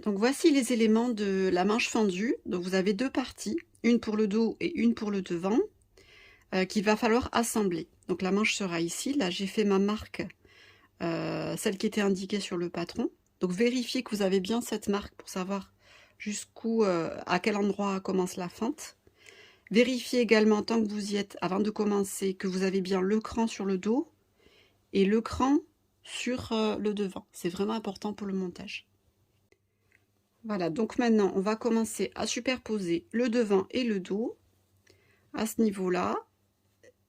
Donc voici les éléments de la manche fendue. Donc vous avez deux parties, une pour le dos et une pour le devant, qu'il va falloir assembler. Donc la manche sera ici. Là j'ai fait ma marque, celle qui était indiquée sur le patron. Donc vérifiez que vous avez bien cette marque pour savoir jusqu'où, à quel endroit commence la fente. Vérifiez également, tant que vous y êtes, avant de commencer, que vous avez bien le cran sur le dos et le cran sur le devant. C'est vraiment important pour le montage. Voilà, donc maintenant on va commencer à superposer le devant et le dos à ce niveau-là,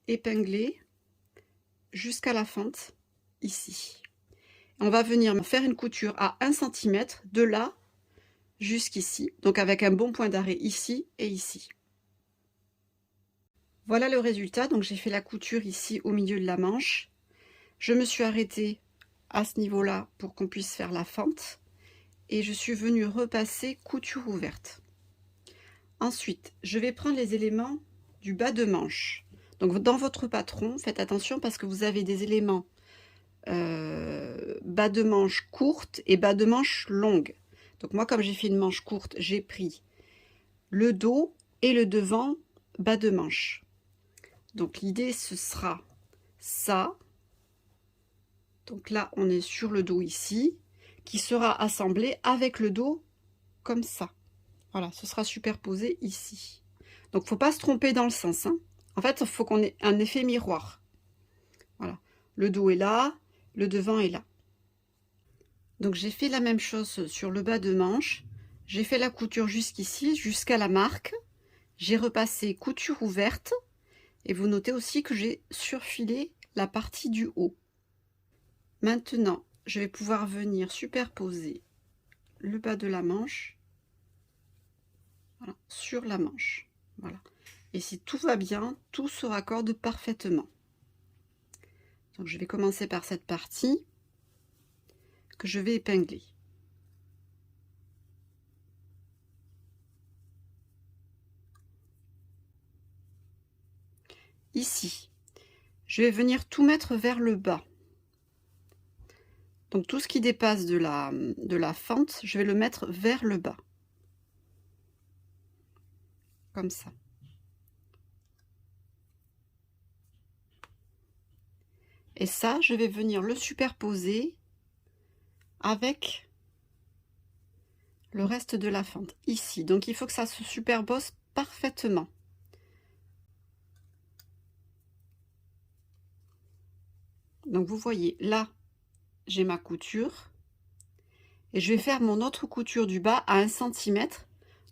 épingler jusqu'à la fente ici. On va venir faire une couture à 1 cm de là jusqu'ici, donc avec un bon point d'arrêt ici et ici. Voilà le résultat. Donc j'ai fait la couture ici au milieu de la manche. Je me suis arrêtée à ce niveau-là pour qu'on puisse faire la fente et je suis venue repasser couture ouverte. Ensuite, je vais prendre les éléments du bas de manche. Donc dans votre patron, faites attention parce que vous avez des éléments bas de manche courte et bas de manche longue. Donc moi, comme j'ai fait une manche courte, j'ai pris le dos et le devant bas de manche. Donc l'idée, ce sera ça. Donc là, on est sur le dos ici, qui sera assemblé avec le dos comme ça. Voilà, ce sera superposé ici. Donc, faut pas se tromper dans le sens, hein. En fait, il faut qu'on ait un effet miroir. Voilà, le dos est là, le devant est là. Donc, j'ai fait la même chose sur le bas de manche. J'ai fait la couture jusqu'ici, jusqu'à la marque. J'ai repassé couture ouverte. Et vous notez aussi que j'ai surfilé la partie du haut. Maintenant, je vais pouvoir venir superposer le bas de la manche, voilà, sur la manche. Voilà. Et si tout va bien, tout se raccorde parfaitement. Donc je vais commencer par cette partie que je vais épingler. Ici, je vais venir tout mettre vers le bas. Donc tout ce qui dépasse de la fente, je vais le mettre vers le bas. Comme ça. Et ça, je vais venir le superposer avec le reste de la fente ici. Donc il faut que ça se superpose parfaitement. Donc vous voyez, là, j'ai ma couture. Et je vais faire mon autre couture du bas à 1 cm.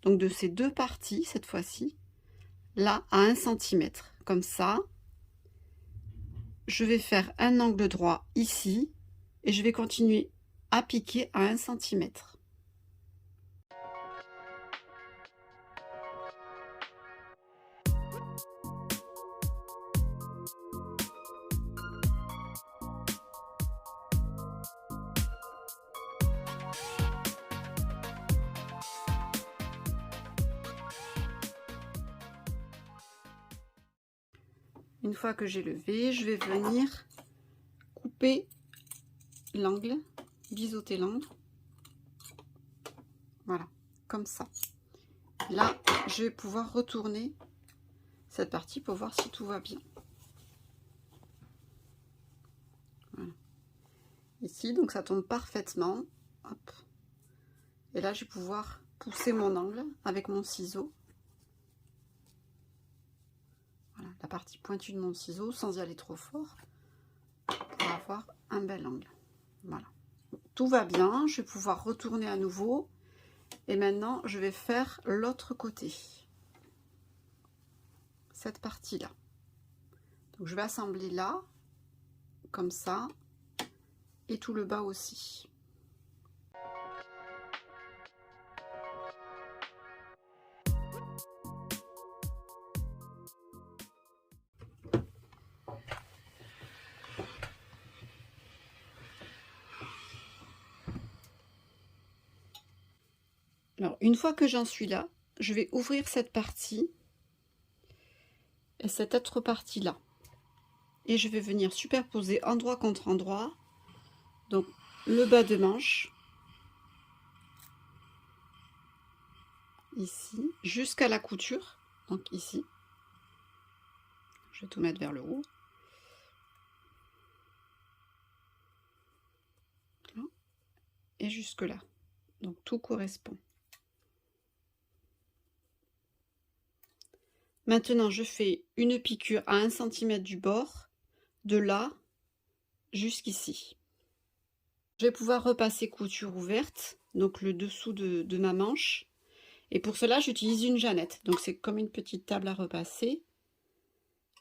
Donc de ces deux parties, cette fois-ci, là, à 1 cm. Comme ça. Je vais faire un angle droit ici. Et je vais continuer à piquer à 1 cm. Une fois que j'ai levé, je vais venir couper l'angle, biseauter l'angle. Voilà, comme ça. Là, je vais pouvoir retourner cette partie pour voir si tout va bien. Voilà. Ici, donc ça tombe parfaitement. Hop. Et là, je vais pouvoir pousser mon angle avec mon ciseau. Voilà, la partie pointue de mon ciseau sans y aller trop fort pour avoir un bel angle. Voilà. Tout va bien, je vais pouvoir retourner à nouveau. Et maintenant, je vais faire l'autre côté. Cette partie-là. Donc, je vais assembler là, comme ça, et tout le bas aussi. Alors, une fois que j'en suis là, je vais ouvrir cette partie et cette autre partie-là. Et je vais venir superposer endroit contre endroit. Donc, le bas de manche ici, jusqu'à la couture, donc ici. Je vais tout mettre vers le haut. Et jusque là. Donc tout correspond. Maintenant, je fais une piqûre à 1 cm du bord, de là jusqu'ici. Je vais pouvoir repasser couture ouverte, donc le dessous de ma manche. Et pour cela, j'utilise une jeannette. Donc c'est comme une petite table à repasser,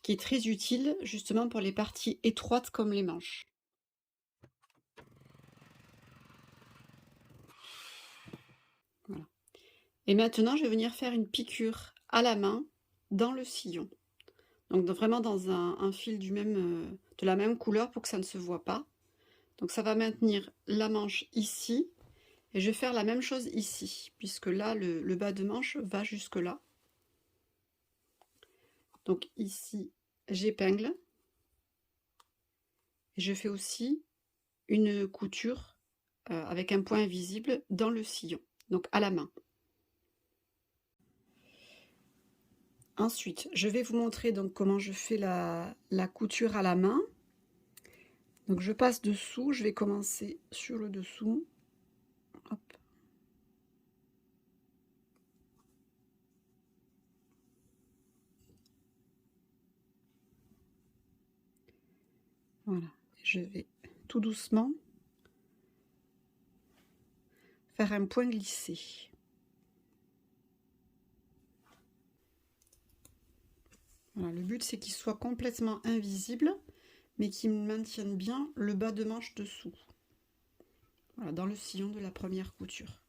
qui est très utile justement pour les parties étroites comme les manches. Voilà. Et maintenant, je vais venir faire une piqûre à la main dans le sillon. Donc vraiment dans un fil de la même couleur pour que ça ne se voit pas. Donc ça va maintenir la manche ici. Et je vais faire la même chose ici, puisque là, le bas de manche va jusque là. Donc ici, j'épingle. Et je fais aussi une couture avec un point invisible dans le sillon, donc à la main. Ensuite, je vais vous montrer donc comment je fais la couture à la main. Donc je passe dessous, je vais commencer sur le dessous. Hop. Voilà, je vais tout doucement faire un point glissé. Voilà, le but c'est qu'il soit complètement invisible, mais qu'il maintienne bien le bas de manche dessous. Voilà, dans le sillon de la première couture.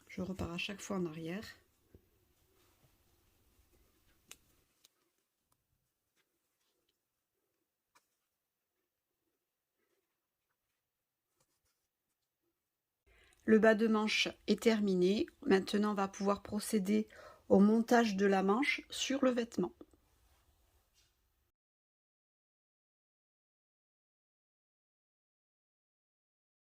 Je repars à chaque fois en arrière. Le bas de manche est terminé. Maintenant, on va pouvoir procéder au montage de la manche sur le vêtement.